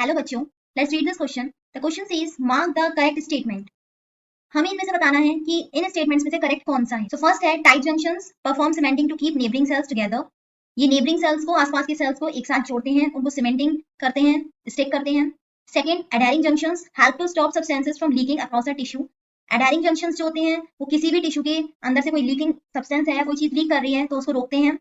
Hello बच्चों, let's read this question. The question says mark the correct statement. हमें इनमें से बताना है कि इन स्टेटमेंट्स में से करेक्ट कौन सा है। सो फर्स्ट है tight junctions perform cementing to keep neighbouring cells together. ये नेबरिंग सेल्स को, आसपास के सेल्स को एक साथ जोड़ते हैं, उनको सीमेंटिंग करते हैं, स्टिक करते हैं। Second, adhering junctions help to stop substances from leaking across the tissue. Adhering junctions जो होते हैं वो किसी भी टिश्यू के अंदर से कोई लीकिंग सब्सटेंस है, कोई चीज लीक कर रही है तो उसको रोकते हैं।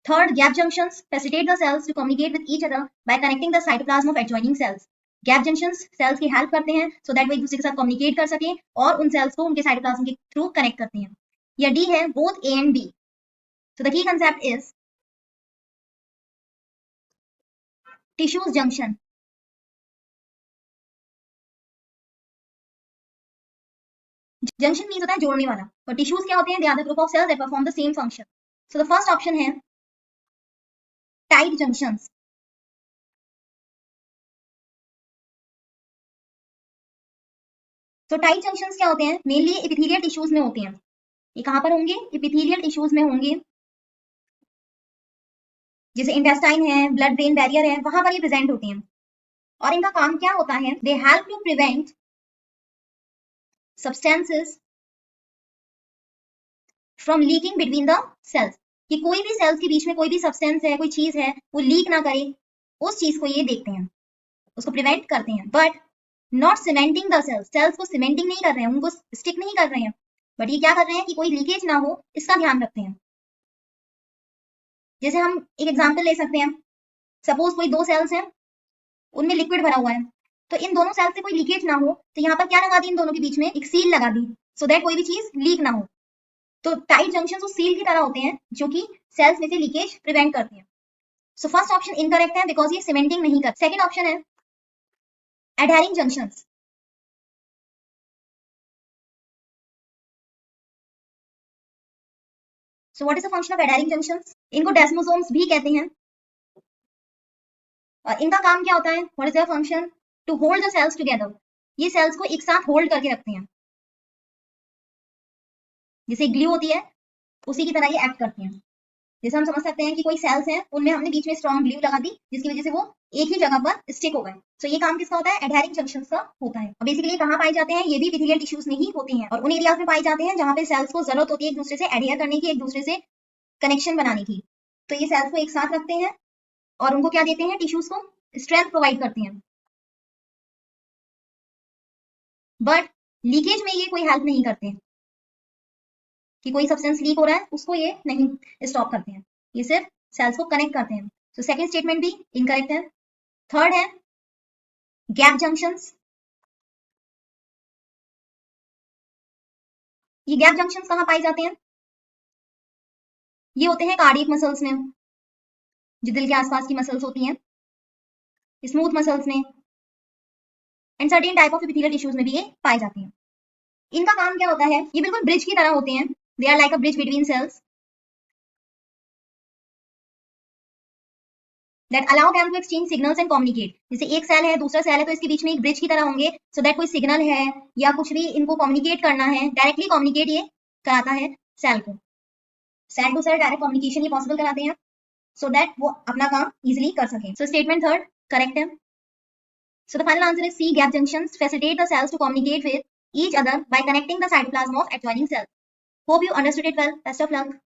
Third, gap junctions facilitate the cells to communicate with each other by connecting the cytoplasm of adjoining cells. Gap junctions cells की हेल्प करते हैं सो दैट वो एक दूसरे के साथ कम्युनिकेट कर सके और उन सेल्स को उनके साइटोप्लाज्म के थ्रू कनेक्ट करते हैं। या डी है both A and B. So the key concept is tissues junction. Junction means होता है जोड़ने वाला, और टिश्यूज क्या होते हैं? They are the group of cells that perform the same function. So the first option है टाइट जंक्शंस। तो टाइट जंक्शंस क्या होते हैं? मेनली एपिथेलियल टिश्यूज में होते हैं। ये कहां पर होंगे? एपिथेलियल टिश्यूज में होंगे, जैसे इंटेस्टाइन है, ब्लड ब्रेन बैरियर है, वहां पर ये प्रेजेंट होते हैं। और इनका काम क्या होता है? They help to prevent substances from leaking between the cells. कि कोई भी सेल्स के बीच में कोई भी सब्सटेंस है, कोई चीज है, वो लीक ना करे, उस चीज को ये देखते हैं, उसको प्रिवेंट करते हैं। But not cementing the cells. Cells को सीमेंटिंग नहीं कर रहे हैं, उनको स्टिक नहीं कर रहे हैं, बट ये क्या कर रहे हैं कि कोई लीकेज ना हो इसका ध्यान रखते हैं। जैसे हम एक एग्जाम्पल ले सकते हैं, सपोज कोई दो सेल्स हैं, उनमें लिक्विड भरा हुआ है, तो इन दोनों सेल्स से कोई लीकेज ना हो तो यहाँ पर क्या लगा दी? इन दोनों के बीच में एक सील लगा दी, सो दैट कोई भी चीज लीक ना हो। तो टाइट जंक्शंस उस सील की तरह होते हैं जो कि सेल्स में से लीकेज प्रिवेंट करते हैं। सो फर्स्ट ऑप्शन इनकरेक्ट है बिकॉज ये सीमेंटिंग नहीं करते। सेकंड ऑप्शन है adhering junctions. So what is the function of adhering junctions? इनको डेस्मोसोम्स भी कहते हैं। और इनका काम क्या होता है? What is their function? To hold the cells together. ये सेल्स को एक साथ होल्ड करके रखते हैं, जैसे ग्लू होती है उसी की तरह ये एक्ट करते हैं। जैसे हम समझ सकते हैं कि कोई सेल्स हैं, उनमें हमने बीच में स्ट्रॉन्ग ग्लू लगा दी जिसकी वजह से वो एक ही जगह पर स्टिक हो गए। सो ये काम किसका होता है? एडहेरिंग जंक्शंस का होता है। बेसिकली कहाँ पाए जाते हैं? ये भी एपिथेलियल टिश्यूज में ही होते हैं, और उन एरियाज में पाए जाते हैं जहाँ पे सेल्स को जरूरत होती है एक दूसरे से एडहेयर करने की, एक दूसरे से कनेक्शन बनाने की। तो ये सेल्स को एक साथ रखते हैं और उनको क्या देते हैं? टिश्यूज को स्ट्रेंथ प्रोवाइड करते हैं। बट लीकेज में ये कोई हेल्प नहीं करते कि कोई सब्सटेंस लीक हो रहा है उसको ये नहीं स्टॉप करते हैं, ये सिर्फ सेल्स को कनेक्ट करते हैं। तो सेकंड स्टेटमेंट भी इनकरेक्ट है। थर्ड है गैप जंक्शंस। ये गैप जंक्शंस कहाँ पाए जाते हैं? ये होते हैं कार्डियक मसल्स में, जो दिल के आसपास की मसल्स होती हैं, स्मूथ मसल्स में, and certain type of epithelial tissues में भी ये पाए जाते हैं। इनका काम क्या होता है? ये बिल्कुल ब्रिज की तरह होते हैं। They are like a bridge between cells that allow them to exchange signals and communicate। जैसे एक सेल है, दूसरा सेल है, तो इसके बीच में एक ब्रिज की तरह होंगे सो दैट कोई सिग्नल है या कुछ भी इनको कम्युनिकेट करना है, डायरेक्टली कम्युनिकेट ये कराता है सेल को। Cell to cell direct communication ये पॉसिबल कराते हैं सो दैट वो अपना काम इजिली कर सके। सो स्टेटमेंट थर्ड करेक्ट है। So the final answer is C, gap junctions facilitate the cells to communicate with each other by connecting the cytoplasm of adjoining cells. Hope you understood it well. Best of luck.